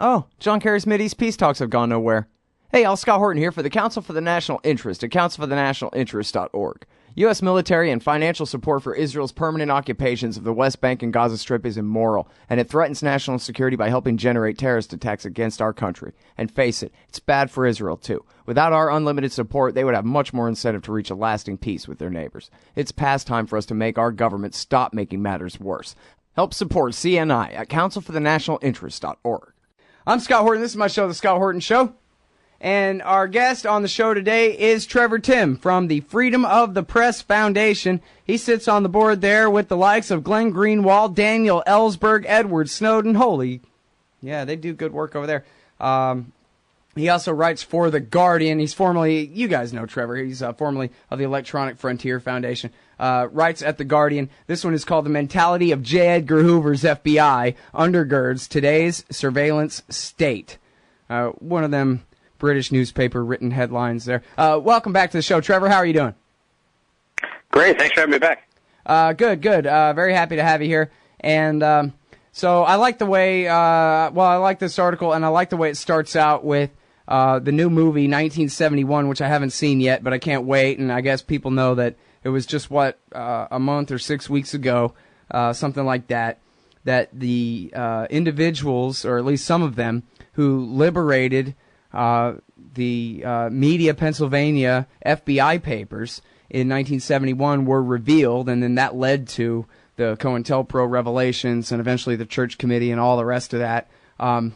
Oh, John Kerry's Mideast peace talks have gone nowhere. Hey, I'll Scott Horton here for the Council for the National Interest at councilforthenationalinterest.org. U.S. military and financial support for Israel's permanent occupations of the West Bank and Gaza Strip is immoral, and it threatens national security by helping generate terrorist attacks against our country. And face it, it's bad for Israel, too. Without our unlimited support, they would have much more incentive to reach a lasting peace with their neighbors. It's past time for us to make our government stop making matters worse. Help support CNI at councilforthenationalinterest.org. I'm Scott Horton. This is my show, The Scott Horton Show. And our guest on the show today is Trevor Timm from the Freedom of the Press Foundation. He sits on the board there with the likes of Glenn Greenwald, Daniel Ellsberg, Edward Snowden. Holy, yeah, they do good work over there. He also writes for The Guardian. He's formerly, you guys know Trevor, he's formerly of the Electronic Frontier Foundation. Writes at The Guardian. This one is called The Mentality of J. Edgar Hoover's FBI Undergirds Today's Surveillance State. One of them British newspaper written headlines there. Welcome back to the show, Trevor. How are you doing? Great. Thanks for having me back. Good. Very happy to have you here. And so I like the way, I like this article, and I like the way it starts out with the new movie 1971, which I haven't seen yet, but I can't wait. And I guess people know that it was just, a month or 6 weeks ago, something like that, that the individuals, or at least some of them, who liberated the Media Pennsylvania FBI papers in 1971 were revealed, and then that led to the COINTELPRO revelations and eventually the Church Committee and all the rest of that. And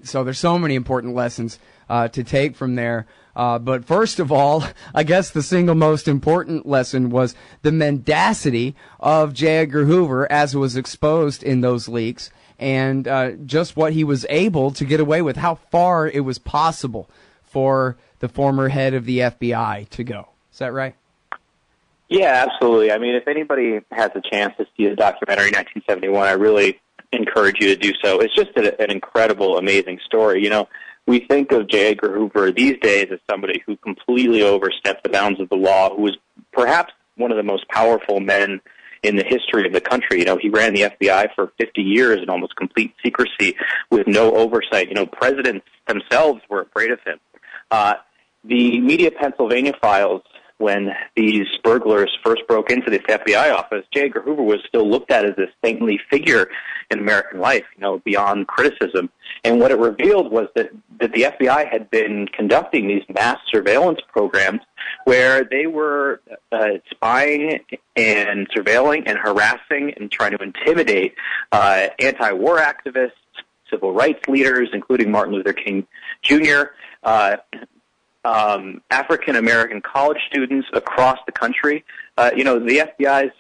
so there's so many important lessons to take from there. But first of all, I guess the single most important lesson was the mendacity of J. Edgar Hoover as it was exposed in those leaks, and just what he was able to get away with, how far it was possible for the former head of the FBI to go. Is that right? Yeah, absolutely. I mean, if anybody has a chance to see the documentary 1971, I really encourage you to do so. It's just an incredible, amazing story. You know, we think of J. Edgar Hoover these days as somebody who completely overstepped the bounds of the law, who was perhaps one of the most powerful men in the history of the country. You know, he ran the FBI for 50 years in almost complete secrecy with no oversight. You know, presidents themselves were afraid of him. The Media Pennsylvania files, when these burglars first broke into this FBI office, J. Edgar Hoover was still looked at as this saintly figure in American life, you know, beyond criticism. And what it revealed was that the FBI had been conducting these mass surveillance programs where they were spying and surveilling and harassing and trying to intimidate anti-war activists, civil rights leaders, including Martin Luther King Jr., African-American college students across the country. You know, the FBI's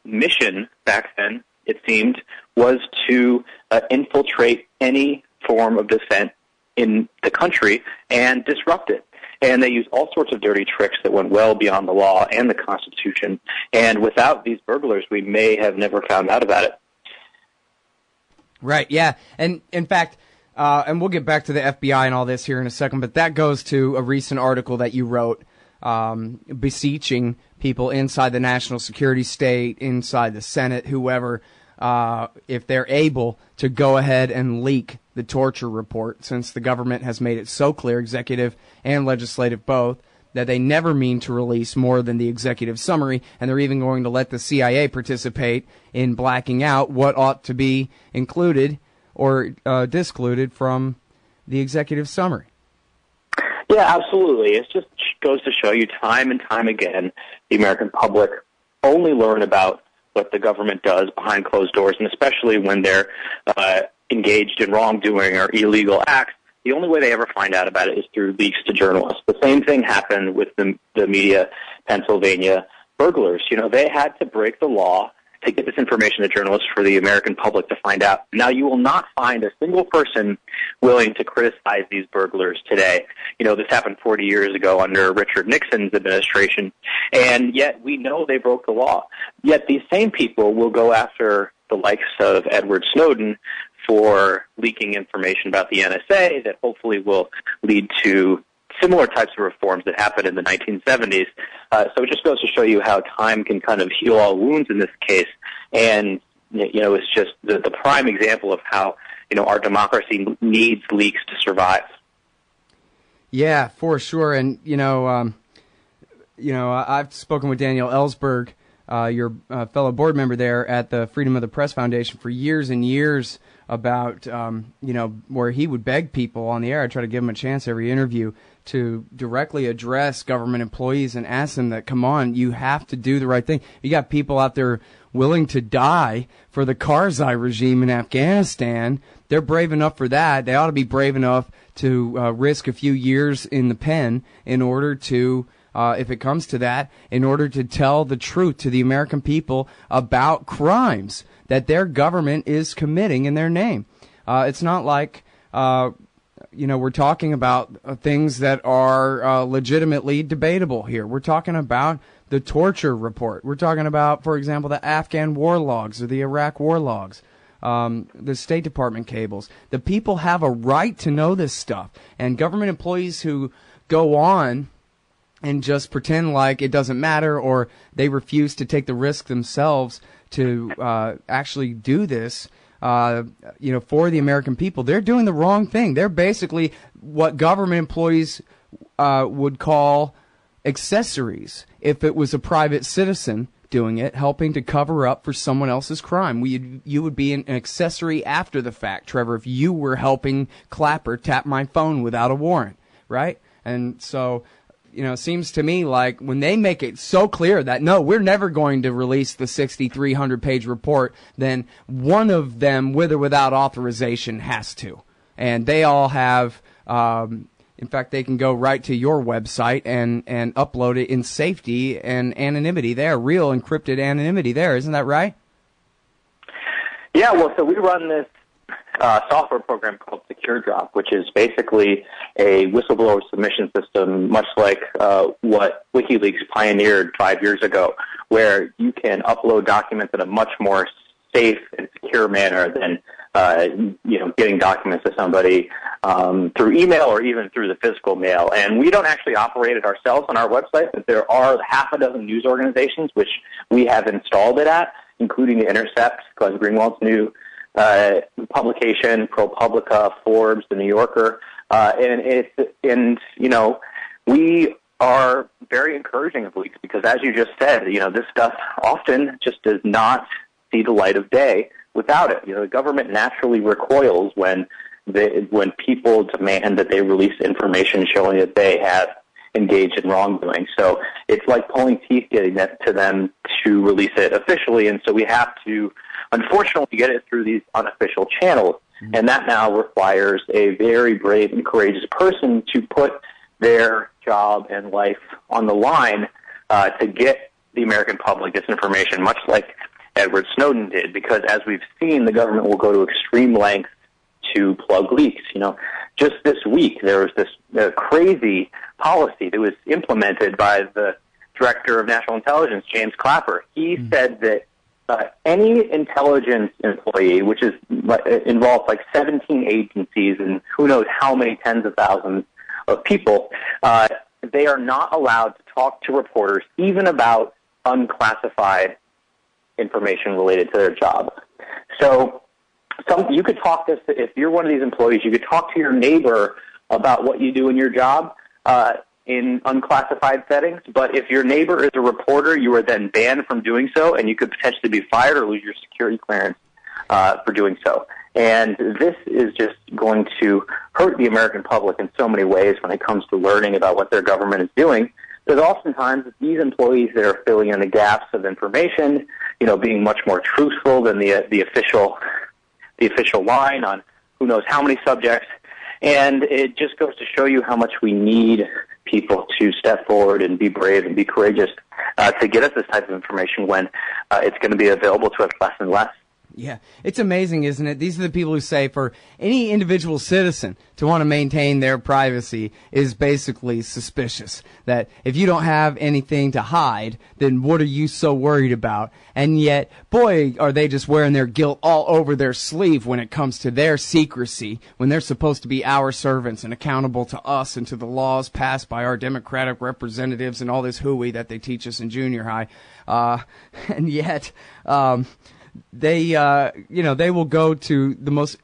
mission back then, it seemed, was to infiltrate any form of dissent in the country and disrupt it. And they used all sorts of dirty tricks that went well beyond the law and the Constitution. And without these burglars, we may have never found out about it. Right, yeah. And in fact, and we'll get back to the FBI and all this here in a second, but that goes to a recent article that you wrote beseeching people inside the national security state, inside the Senate, whoever, if they're able to go ahead and leak the torture report, since the government has made it so clear, executive and legislative both, that they never mean to release more than the executive summary, and they're even going to let the CIA participate in blacking out what ought to be included or discluded from the executive summary. Yeah, absolutely. It just goes to show you time and time again, the American public only learn about what the government does behind closed doors, and especially when they're engaged in wrongdoing or illegal acts. The only way they ever find out about it is through leaks to journalists. The same thing happened with the Media Pennsylvania burglars. You know, they had to break the law to get this information to journalists for the American public to find out. Now, you will not find a single person willing to criticize these burglars today. You know, this happened 40 years ago under Richard Nixon's administration, and yet we know they broke the law. Yet these same people will go after the likes of Edward Snowden for leaking information about the NSA that hopefully will lead to similar types of reforms that happened in the 1970s. So it just goes to show you how time can kind of heal all wounds in this case. And, you know, it's just the prime example of how our democracy needs leaks to survive. Yeah, for sure. And, I've spoken with Daniel Ellsberg, your fellow board member there at the Freedom of the Press Foundation for years and years about, where he would beg people on the air. I try to give him a chance every interview to directly address government employees and ask them that, come on, you have to do the right thing. You got people out there willing to die for the Karzai regime in Afghanistan. They're brave enough for that. They ought to be brave enough to risk a few years in the pen in order to, if it comes to that, in order to tell the truth to the American people about crimes that their government is committing in their name. It's not like, we're talking about things that are legitimately debatable here. We're talking about the torture report. We're talking about, for example, the Afghan war logs or the Iraq war logs, the State Department cables. The people have a right to know this stuff. And government employees who go on and just pretend like it doesn't matter, or they refuse to take the risk themselves to actually do this, for the American people, they're doing the wrong thing. They're basically what government employees would call accessories if it was a private citizen doing it, helping to cover up for someone else's crime. You would be an accessory after the fact, Trevor, if you were helping Clapper tap my phone without a warrant, right? And so, it seems to me like when they make it so clear that, no, we're never going to release the 6,300-page report, then one of them, with or without authorization, has to. And they all have, in fact, they can go right to your website and upload it in safety and anonymity there, real encrypted anonymity there. Isn't that right? Yeah, well, so we run this software program called SecureDrop, which is basically a whistleblower submission system, much like what WikiLeaks pioneered 5 years ago, where you can upload documents in a much more safe and secure manner than getting documents to somebody through email or even through the physical mail. And we don't actually operate it ourselves on our website, but there are half a dozen news organizations which we have installed it at, including The Intercept, Glenn Greenwald's new publication, ProPublica, Forbes, The New Yorker, we are very encouraging of leaks because, as you just said, this stuff often just does not see the light of day without it. The government naturally recoils when people demand that they release information showing that they have engaged in wrongdoing. So it's like pulling teeth getting that to them to release it officially, and so we have to, unfortunately, get it through these unofficial channels. Mm-hmm. And that now requires a very brave and courageous person to put their job and life on the line to get the American public this information, much like Edward Snowden did, because as we've seen, the government will go to extreme lengths to plug leaks. Just this week, there was this crazy policy that was implemented by the Director of National Intelligence, James Clapper. He said that any intelligence employee, which involves like 17 agencies and who knows how many tens of thousands of people, they are not allowed to talk to reporters even about unclassified information related to their job. So you could talk to, if you're one of these employees, you could talk to your neighbor about what you do in your job in unclassified settings, but if your neighbor is a reporter, you are then banned from doing so, and you could potentially be fired or lose your security clearance for doing so. And this is just going to hurt the American public in so many ways when it comes to learning about what their government is doing, because oftentimes these employees that are filling in the gaps of information, being much more truthful than the official line on who knows how many subjects, and it just goes to show you how much we need people to step forward and be brave and be courageous to get us this type of information when it's going to be available to us less and less. Yeah, it's amazing, isn't it? These are the people who say for any individual citizen to want to maintain their privacy is basically suspicious. That if you don't have anything to hide, then what are you so worried about? And yet, boy, are they just wearing their guilt all over their sleeve when it comes to their secrecy, when they're supposed to be our servants and accountable to us and to the laws passed by our Democratic representatives and all this hooey that they teach us in junior high. And yet, they will go to the most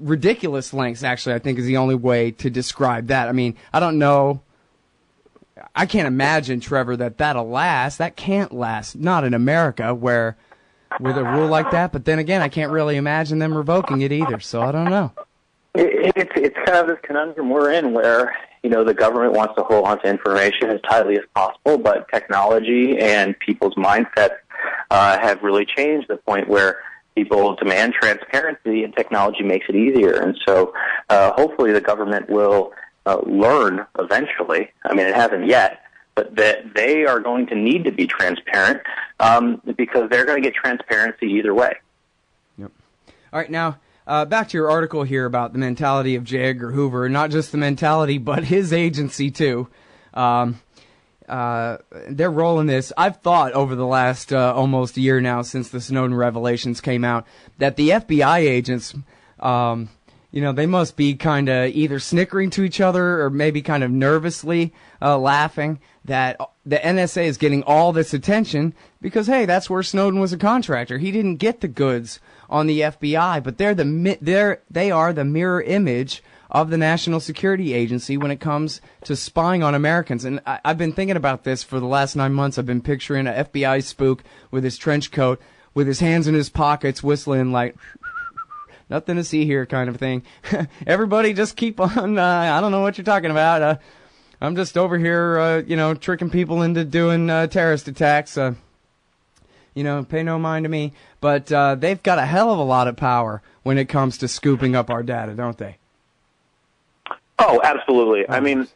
ridiculous lengths, actually, I think is the only way to describe that. I mean, I don't know. I can't imagine, Trevor, that'll last. That can't last. Not in America, where with a rule like that. But then again, I can't really imagine them revoking it either. So I don't know. It's kind of this conundrum we're in where, the government wants to hold on to information as tightly as possible, but technology and people's mindsets have really changed to the point where people demand transparency and technology makes it easier. And so hopefully the government will learn eventually. I mean, it hasn't yet, but that they are going to need to be transparent because they're going to get transparency either way. Yep. All right, now back to your article here about the mentality of J. Edgar Hoover, not just the mentality, but his agency too. Their role in this, I've thought over the last almost year now since the Snowden revelations came out, that the FBI agents, they must be kind of either snickering to each other or maybe kind of nervously laughing that the NSA is getting all this attention because, hey, that's where Snowden was a contractor. He didn't get the goods on the FBI, but they are the mirror image of the National Security Agency when it comes to spying on Americans. And I've been thinking about this for the last 9 months. I've been picturing an FBI spook with his trench coat, with his hands in his pockets, whistling like, nothing to see here kind of thing. Everybody just keep on, I don't know what you're talking about. I'm just over here, tricking people into doing terrorist attacks. Pay no mind to me. But they've got a hell of a lot of power when it comes to scooping up our data, don't they? Oh, absolutely. I mean,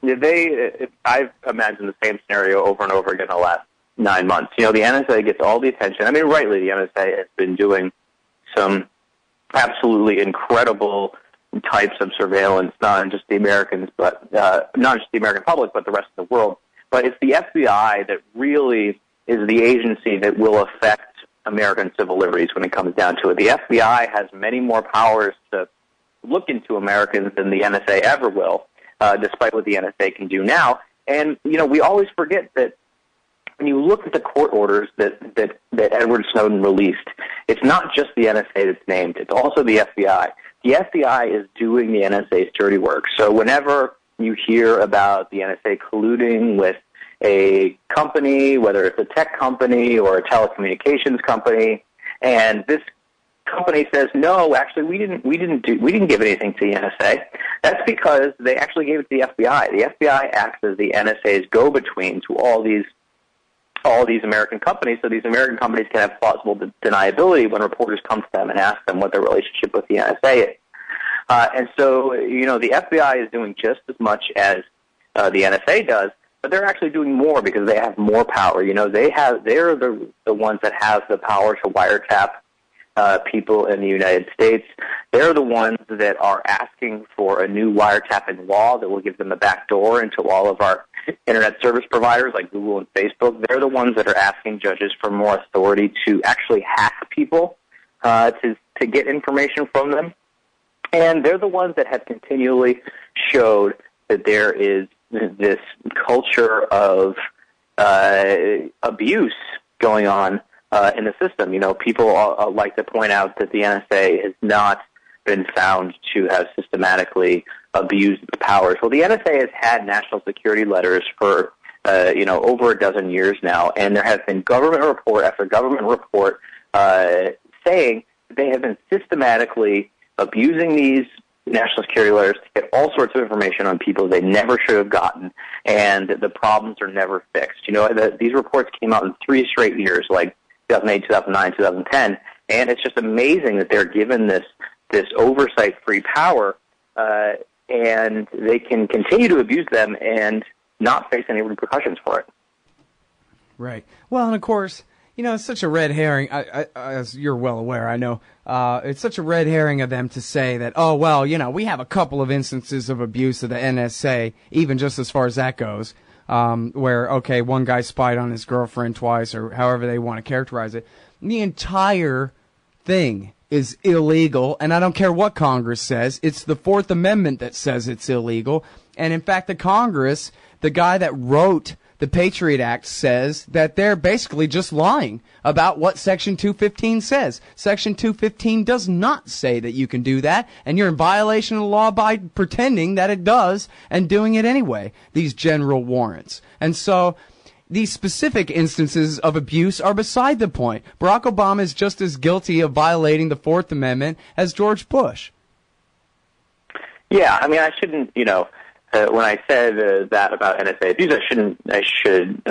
I've imagined the same scenario over and over again in the last 9 months. The NSA gets all the attention. I mean, rightly, the NSA has been doing some absolutely incredible types of surveillance, not just the Americans, but not just the American public, but the rest of the world. But it's the FBI that really is the agency that will affect American civil liberties when it comes down to it. The FBI has many more powers to look into Americans than the NSA ever will, despite what the NSA can do now. And, we always forget that when you look at the court orders that Edward Snowden released, it's not just the NSA that's named. It's also the FBI. The FBI is doing the NSA's dirty work. So whenever you hear about the NSA colluding with a company, whether it's a tech company or a telecommunications company, and this company says, no, actually, we didn't give anything to the NSA. That's because they actually gave it to the FBI. The FBI acts as the NSA's go-between to all these American companies, so these American companies can have plausible deniability when reporters come to them and ask them what their relationship with the NSA is. And so, the FBI is doing just as much as the NSA does, but they're actually doing more because they have more power. They're the ones that have the power to wiretap people in the United States. They're the ones that are asking for a new wiretapping law that will give them a back door into all of our internet service providers like Google and Facebook. They're the ones that are asking judges for more authority to actually hack people to get information from them. And they're the ones that have continually showed that there is this culture of abuse going on in the system. People like to point out that the NSA has not been found to have systematically abused its powers. Well, the NSA has had national security letters for, over a dozen years now, and there has been government report after government report saying that they have been systematically abusing these national security letters to get all sorts of information on people they never should have gotten, and the problems are never fixed. These reports came out in 3 straight years, like 2008, 2009, 2010, and it's just amazing that they're given this oversight-free power, and they can continue to abuse them and not face any repercussions for it. Right. Well, and of course, it's such a red herring, as you're well aware, I know, it's such a red herring of them to say that, oh, well, we have a couple of instances of abuse of the NSA, even just as far as that goes, where, okay, one guy spied on his girlfriend twice, or however they want to characterize it. The entire thing is illegal, and I don't care what Congress says. It's the Fourth Amendment that says it's illegal. And in fact, the Congress, the guy that wrote the Patriot Act says that they're basically just lying about what Section 215 says. Section 215 does not say that you can do that, and you're in violation of the law by pretending that it does and doing it anyway, these general warrants. And so these specific instances of abuse are beside the point. Barack Obama is just as guilty of violating the Fourth Amendment as George Bush. Yeah, I mean, I shouldn't, when I said that about NSA abuse, I should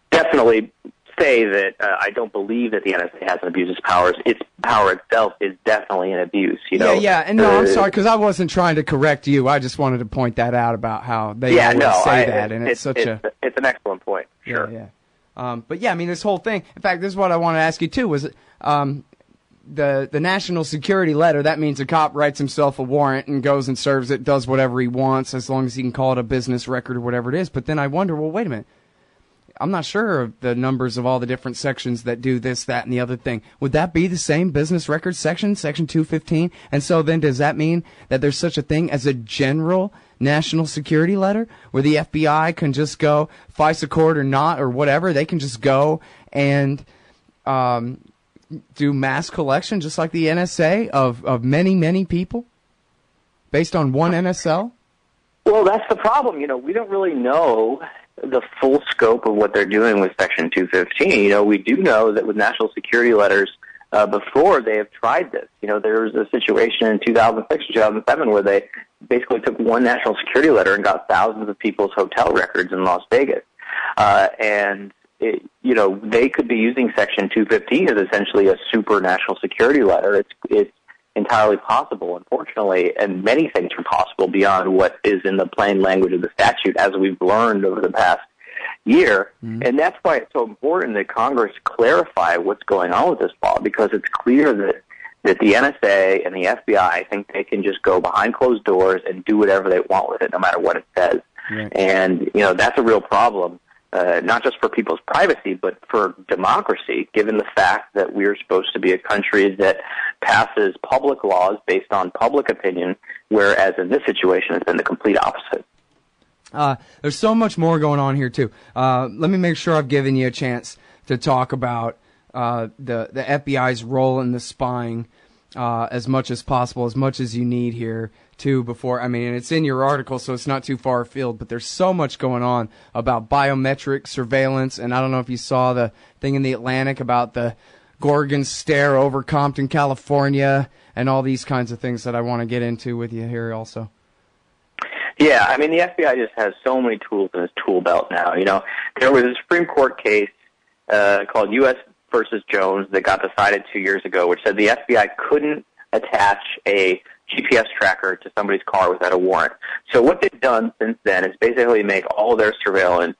definitely say that I don't believe that the NSA hasn't abused its powers. Its power itself is definitely an abuse. And no, I'm sorry, because I wasn't trying to correct you. I just wanted to point that out about how they always say that, and it's an excellent point. Sure. Yeah. But yeah, I mean, this whole thing. In fact, this is what I want to ask you too. Was the national security letter? That means a cop writes himself a warrant and goes and serves it, does whatever he wants, as long as he can call it a business record or whatever it is. But then I wonder, well, wait a minute. I'm not sure of the numbers of all the different sections that do this, that, and the other thing. Would that be the same business record section, Section 215? And so then does that mean that there's such a thing as a general national security letter where the FBI can just go, FISA court or not or whatever, they can just go and do mass collection just like the NSA of many, many people based on one NSL? Well, that's the problem. We don't really know the full scope of what they're doing with Section 215. We do know that with national security letters, before they have tried this. There was a situation in 2006 or 2007 where they basically took one national security letter and got thousands of people's hotel records in Las Vegas. They could be using Section 215 as essentially a super national security letter. It's entirely possible, unfortunately, and many things are possible beyond what is in the plain language of the statute, as we've learned over the past year. Mm-hmm. And that's why it's so important that Congress clarify what's going on with this law, because it's clear that the NSA and the FBI think they can just go behind closed doors and do whatever they want with it, no matter what it says. Right. And, that's a real problem. Not just for people's privacy, but for democracy, given the fact that we're supposed to be a country that passes public laws based on public opinion, whereas in this situation it's been the complete opposite. There's so much more going on here, too. Let me make sure I've given you a chance to talk about the FBI's role in the spying as much as possible, as much as you need here, too, before, and it's in your article, so it's not too far afield, but there's so much going on about biometric surveillance, and I don't know if you saw the thing in the Atlantic about the Gorgon stare over Compton, California, and all these kinds of things that I want to get into with you here also. Yeah, the FBI just has so many tools in its tool belt now. There was a Supreme Court case called U.S. versus Jones that got decided 2 years ago, which said the FBI couldn't attach a GPS tracker to somebody's car without a warrant. So what they've done since then is basically make all of their surveillance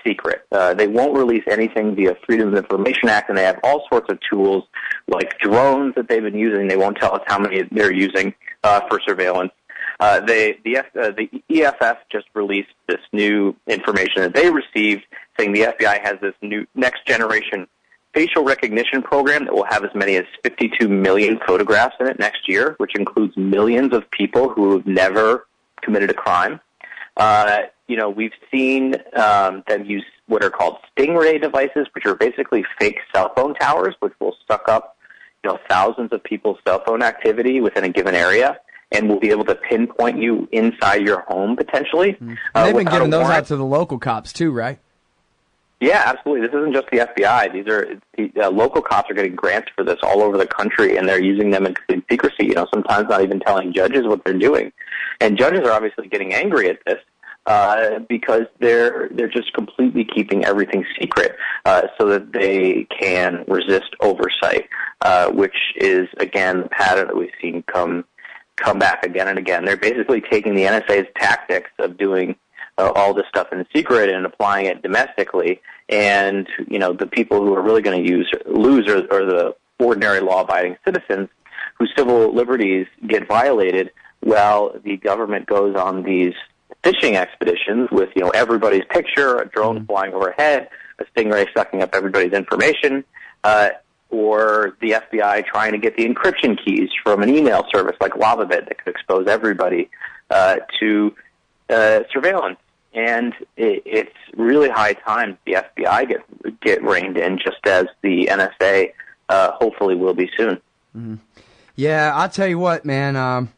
secret. They won't release anything via Freedom of Information Act, and they have all sorts of tools like drones that they've been using. They won't tell us how many they're using for surveillance. The EFF just released this new information that they received, saying the FBI has this new next-generation facial recognition program that will have as many as 52 million photographs in it next year, which includes millions of people who have never committed a crime. We've seen them use what are called stingray devices, which are basically fake cell phone towers, which will suck up, thousands of people's cell phone activity within a given area, and will be able to pinpoint you inside your home potentially. They've been giving those out to the local cops too, right? Yeah, absolutely. This isn't just the FBI. These are local cops are getting grants for this all over the country, and they're using them in complete secrecy. Sometimes not even telling judges what they're doing, and judges are obviously getting angry at this because they're just completely keeping everything secret so that they can resist oversight, which is again the pattern that we've seen come back again and again. They're basically taking the NSA's tactics of doing all this stuff in secret and applying it domestically, and the people who are really going to lose are the ordinary law-abiding citizens whose civil liberties get violated while the government goes on these fishing expeditions with everybody's picture, a drone flying overhead, a stingray sucking up everybody's information, or the FBI trying to get the encryption keys from an email service like LavaBit that could expose everybody to surveillance And it's really high time the FBI get reined in, just as the NSA hopefully will be soon. Mm-hmm. Yeah, I'll tell you what, man.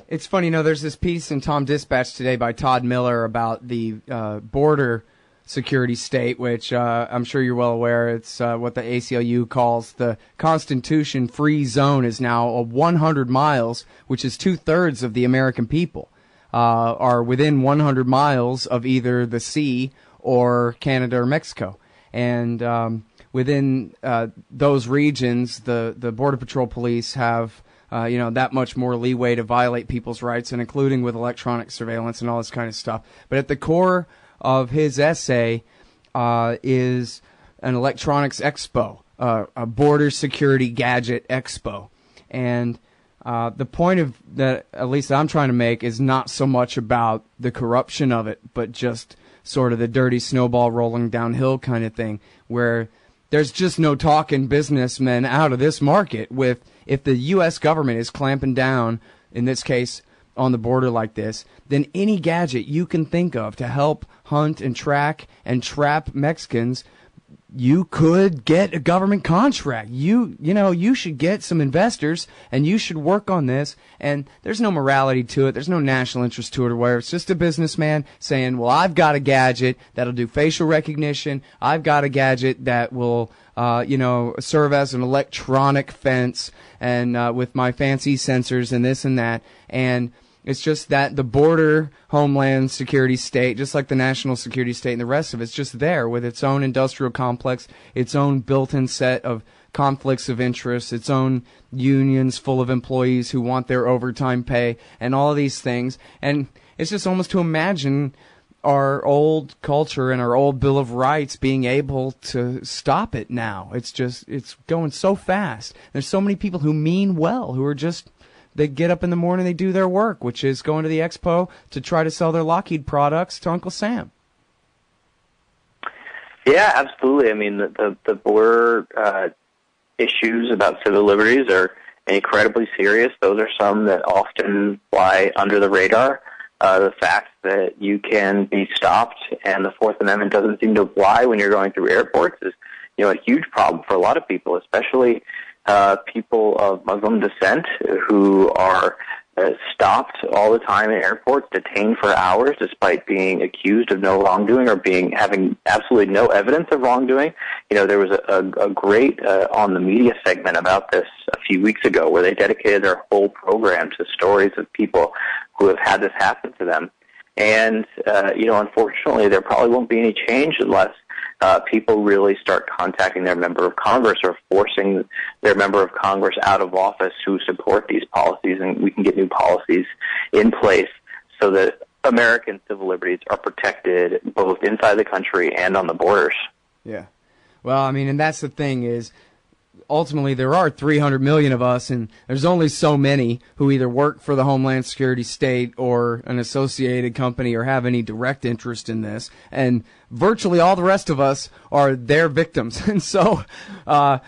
It's funny, there's this piece in Tom Dispatch today by Todd Miller about the border security state, which I'm sure you're well aware. It's what the ACLU calls the Constitution-free zone is now 100 miles, which is 2/3 of the American people. Are within 100 miles of either the sea or Canada or Mexico. And within those regions, the Border Patrol police have that much more leeway to violate people's rights, and including with electronic surveillance and all this kind of stuff. But at the core of his essay is an electronics expo, a border security gadget expo. And the point of that, at least I'm trying to make, is not so much about the corruption of it, but just sort of the dirty snowball rolling downhill kind of thing, where there's just no talking businessmen out of this market. If the U.S. government is clamping down, in this case, on the border like this, then any gadget you can think of to help hunt and track and trap Mexicans, you could get a government contract. You should get some investors, and you should work on this. And there's no morality to it. There's no national interest to it or whatever. It's just a businessman saying, well, I've got a gadget that'll do facial recognition. I've got a gadget that will, serve as an electronic fence and with my fancy sensors and this and that. And it's just that the border homeland security state, just like the national security state and the rest of it's just there with its own industrial complex, its own built-in set of conflicts of interest, its own unions full of employees who want their overtime pay and all of these things. And it's just almost to imagine our old culture and our old Bill of Rights being able to stop it now. It's going so fast. There's so many people who mean well, who are just... They get up in the morning, they do their work, which is going to the expo to try to sell their Lockheed products to Uncle Sam. Yeah, absolutely. I mean, the border issues about civil liberties are incredibly serious. Those are some that often fly under the radar. The fact that you can be stopped and the Fourth Amendment doesn't seem to apply when you're going through airports is, a huge problem for a lot of people, especially people of Muslim descent who are stopped all the time in airports, detained for hours despite being accused of no wrongdoing or having absolutely no evidence of wrongdoing. There was a great on the media segment about this a few weeks ago where they dedicated their whole program to stories of people who have had this happen to them. And, unfortunately, there probably won't be any change unless people really start contacting their member of Congress or forcing their member of Congress out of office who support these policies, and we can get new policies in place so that American civil liberties are protected both inside the country and on the borders. Yeah. Well, I mean, and that's the thing is, ultimately, there are 300 million of us, and there's only so many who either work for the Homeland Security state or an associated company or have any direct interest in this. And virtually all the rest of us are their victims. And so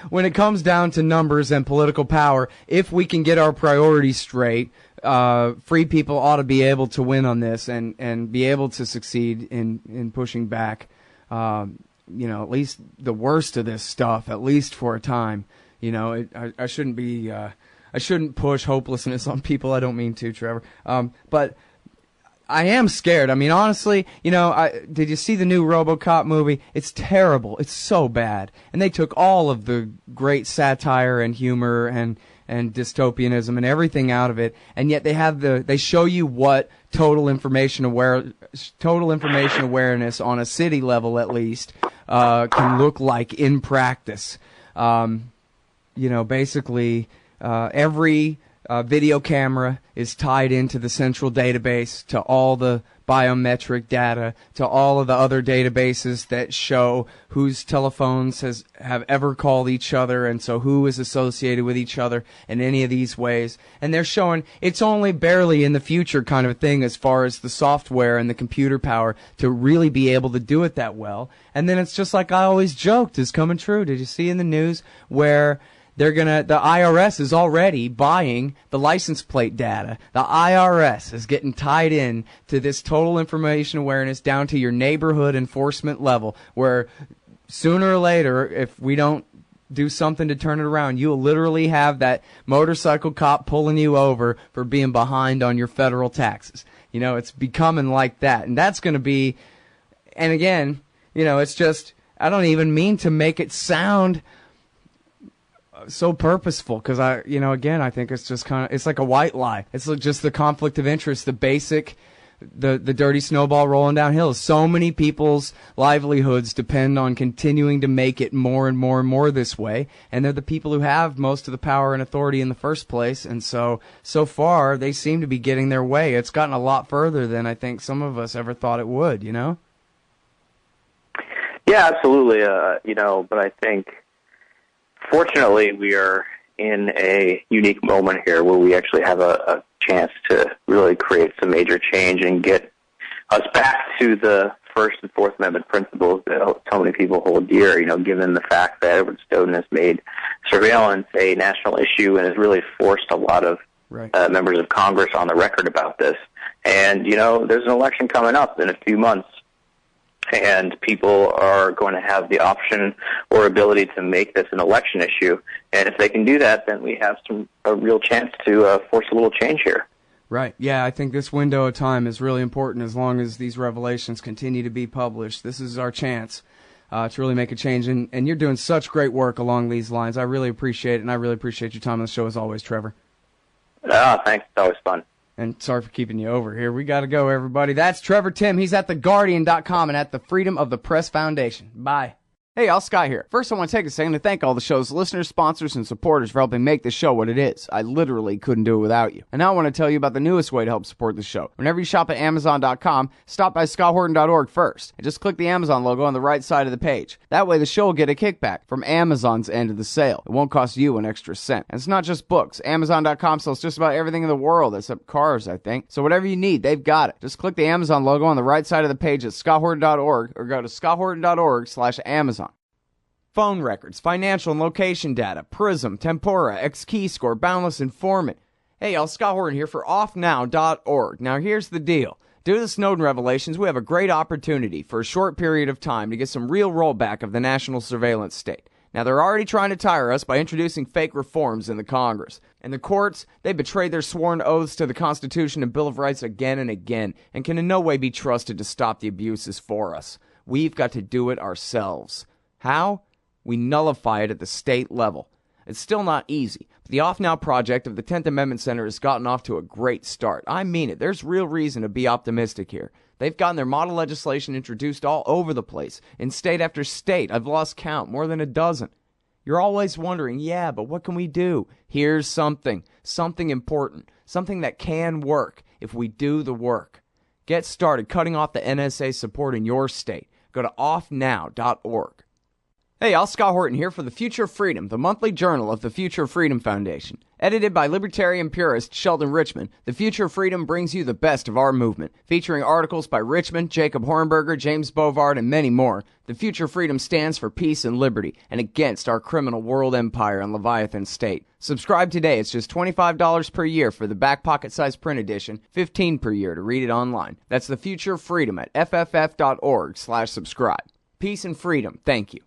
when it comes down to numbers and political power, if we can get our priorities straight, free people ought to be able to win on this and be able to succeed in pushing back at least the worst of this stuff, at least for a time. I shouldn't be, I shouldn't push hopelessness on people. I don't mean to, Trevor. But I am scared. I mean, honestly, did you see the new RoboCop movie? It's terrible. It's so bad. And they took all of the great satire and humor and dystopianism and everything out of it, and yet they show you what total information awareness on a city level at least can look like in practice. Basically every video camera is tied into the central database, to all the biometric data, to all of the other databases that show whose telephones have ever called each other, and so who is associated with each other in any of these ways. And they're showing it's only barely in the future kind of a thing as far as the software and the computer power to really be able to do it that well. And then it's just like I always joked is coming true. Did you see in the news where the IRS is already buying the license plate data. The IRS is getting tied in to this total information awareness down to your neighborhood enforcement level, where sooner or later, if we don't do something to turn it around, you'll literally have that motorcycle cop pulling you over for being behind on your federal taxes. You know, it's becoming like that. And that's going to be, and again, you know, it's just, I don't even mean to make it sound so purposeful, because I think it's just kind of, it's like a white lie. It's just the conflict of interest, the basic, the dirty snowball rolling downhill. So many people's livelihoods depend on continuing to make it more and more and more this way, and they're the people who have most of the power and authority in the first place. And so far they seem to be getting their way. It's gotten a lot further than I think some of us ever thought it would, you know? Yeah, absolutely. But I think, fortunately, we are in a unique moment here where we actually have a chance to really create some major change and get us back to the First and Fourth Amendment principles that so many people hold dear, you know, given the fact that Edward Snowden has made surveillance a national issue and has really forced a lot of members of Congress on the record about this. And, you know, there's an election coming up in a few months, and people are going to have the option or ability to make this an election issue. And if they can do that, then we have a real chance to force a little change here. Right. Yeah, I think this window of time is really important as long as these revelations continue to be published. This is our chance to really make a change. And you're doing such great work along these lines. I really appreciate it, and I really appreciate your time on the show as always, Trevor. Thanks. It's always fun. And sorry for keeping you over here. We got to go, everybody. That's Trevor Timm. He's at theguardian.com and at the Freedom of the Press Foundation. Bye. Hey, y'all, Scott here. First, I want to take a second to thank all the show's listeners, sponsors, and supporters for helping make this show what it is. I literally couldn't do it without you. And now I want to tell you about the newest way to help support the show. Whenever you shop at Amazon.com, stop by ScottHorton.org first, and just click the Amazon logo on the right side of the page. That way the show will get a kickback from Amazon's end of the sale. It won't cost you an extra cent. And it's not just books. Amazon.com sells just about everything in the world, except cars, I think. So whatever you need, they've got it. Just click the Amazon logo on the right side of the page at ScottHorton.org or go to ScottHorton.org/Amazon. Phone records, financial and location data, Prism, Tempora, X-Keyscore, Boundless Informant. Hey, y'all, Scott Horton here for offnow.org. Now, here's the deal. Due to the Snowden revelations, we have a great opportunity for a short period of time to get some real rollback of the national surveillance state. Now, they're already trying to tire us by introducing fake reforms in the Congress. And the courts, they betrayed their sworn oaths to the Constitution and Bill of Rights again and again, and can in no way be trusted to stop the abuses for us. We've got to do it ourselves. How? We nullify it at the state level. It's still not easy, but the Off Now project of the 10th Amendment Center has gotten off to a great start. I mean it. There's real reason to be optimistic here. They've gotten their model legislation introduced all over the place, in state after state. I've lost count, more than a dozen. You're always wondering, yeah, but what can we do? Here's something important, something that can work if we do the work. Get started cutting off the NSA support in your state. Go to offnow.org. Hey, y'all, Scott Horton here for The Future of Freedom, the monthly journal of the Future of Freedom Foundation. Edited by libertarian purist Sheldon Richman, The Future of Freedom brings you the best of our movement, featuring articles by Richman, Jacob Hornberger, James Bovard, and many more. The Future of Freedom stands for peace and liberty, and against our criminal world empire and Leviathan state. Subscribe today. It's just $25 per year for the back pocket size print edition, $15 per year to read it online. That's The Future of Freedom at fff.org/subscribe. Peace and freedom. Thank you.